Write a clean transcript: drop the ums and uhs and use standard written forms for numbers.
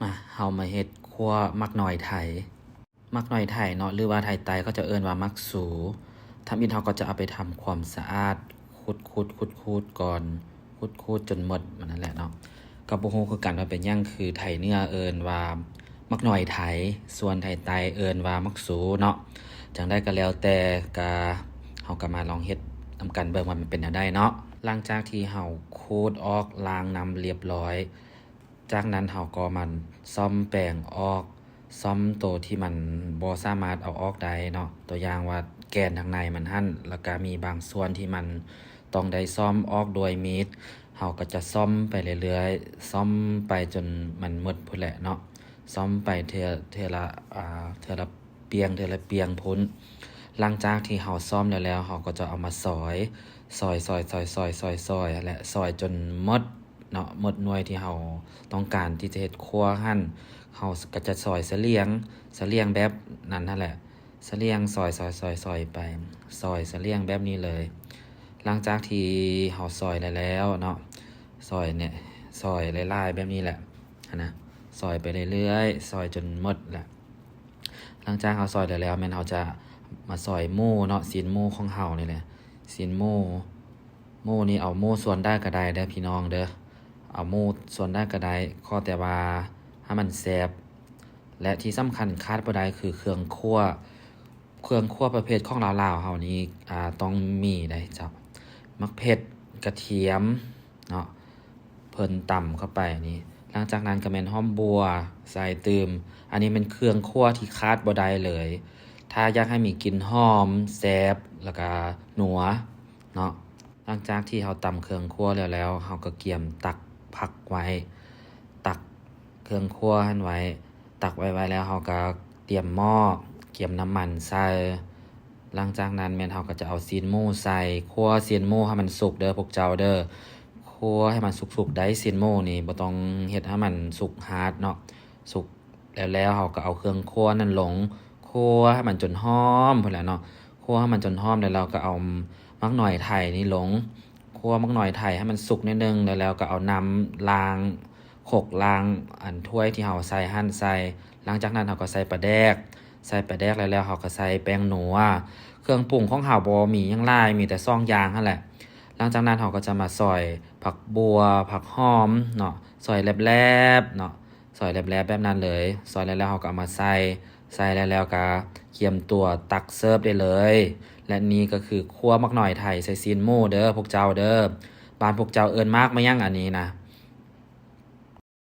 มาเฮามาเฮ็ดคั่วมักหน่อยไถมักหน่อยไถเนาะหรือว่าไถไตก็จะเอิ้นว่ามักสูทำอิฐเฮาก็จะเอาไปทำความสะอาดขุดก่อนขุดจนหมดมันนั่นแหละเนาะก็บ่ฮู้คือกันว่าเป็นหยังคือไถเนื้อเอิ้นว่ามักหน่อยไถส่วนไถไตเอิ้นว่ามักสูเนาะจังได๋ก็แล้วแต่ก็เฮาก็มาลองเฮ็ดนำกันเบิ่งว่ามันเป็นแนวใดเนาะหลังจากที่เฮาขูดออกล้างน้ำเรียบร้อยจากนั้นเฮาก็มันซ่อมแปรงออกซ่อมตัวที่มันบ่สามารถเอาออกได้เนาะตัวอย่างว่าแกนข้างในมันหั่นแล้วก็มีบางส่วนที่มันต้องได้ซ่อมออกโดยมีดเฮาก็จะซ่อมไปเรื่อยๆซ่อมไปจนมันหมดพุ่นแหละเนาะซ่อมไปเทื่อละเทื่อละเปียงพ้นหลังจากที่เฮาซ่อมแล้วเฮาก็จะเอามาซอยนั่นแหละซอยจนหมดเนาะหมดหน่วยที่เฮาต้องการที่จะเฮ็ดครัวหั่นเฮาก็จะซอยเสลียงแบบนั้นนั่นแหละเสลียงซอยไปซอยเสลียงแบบนี้เลยหลังจากที่เฮาซอยแล้วเนาะซอยเนี่ยซอยหลายๆแบบนี้แหละนะซอยไปเรื่อยๆซอยจนหมดแหละหลังจากเฮาซอยแล้วแม่นเฮาจะมาซอยหมูเนาะศีลหมูของเฮานี่แหละศีลหมูนี่เอาหมูส่วนได้ก็ได้เด้อพี่น้องเด้อเอาหมูส่วนได้ก็ได้ขอแต่ว่าให้มันแซ่บและที่สำคัญขาดบ่ได้คือเครื่องคั่วประเภทของลาวๆเฮานี่ต้องมีได้เจ้ามักเผ็ดกระเทียมเนาะเพิ่นตำเข้าไปนี่หลังจากนั้นก็แม่นหอมบัวใส่ตืมอันนี้เป็นเครื่องคั่วที่ขาดบ่ได้เลยถ้าอยากให้มีกลิ่นหอมแซ่บแล้วก็นัวเนาะหลังจากที่เฮาตำเครื่องคั่วแล้วเฮาก็เกียมตักผักไว้ตักเครื่องคั่วหั่นไว้ตักไว้แล้วเฮาก็เตรียมหม้อเกียมน้ำมันใส่หลังจากนั้นแม่นเฮาก็จะเอาซีนหมูใส่คั่วซีนหมูให้มันสุกเด้อพวกเจ้าเด้อคั่วให้มันสุกๆได้ซีนหมูนี่บ่ต้องเฮ็ดให้มันสุกฮาร์ดเนาะสุกแล้วเฮาก็เอาเครื่องคั่วนั้นลงคั่วให้มันจนหอมพุ่นแหละเนาะคั่วให้มันจนหอมแล้วเราก็เอามักหน่อยไถนี่ลงคั่วมักหน่อยไถให้มันสุกนิดนึงแล้วก็เอาน้ำล้างล้างอันถ้วยที่เฮาใส่หั่นใส่หลังจากนั้นเฮาก็ใส่ปลาแดกแล้วเฮาก็ใส่แป้งนัวเครื่องปรุงของเฮาบ่มีหยังหลายมีแต่2อย่างนั่นแหละหลังจากนั้นเฮาก็จะมาซอยผักบัวผักหอมเนาะซอยแลบๆเนาะซอยแลบๆแบบนั้นเลยซอยแล้วเฮาก็เอามาใส่แล้วก็เตรียมตัวตักเสิร์ฟได้เลยและนี่ก็คือครัวมักหน่อยไทยใส่ซีนหมูเด้อพวกเจ้าเด้อบ้านพวกเจ้าเอิ้นมากมายังอันนี้นะ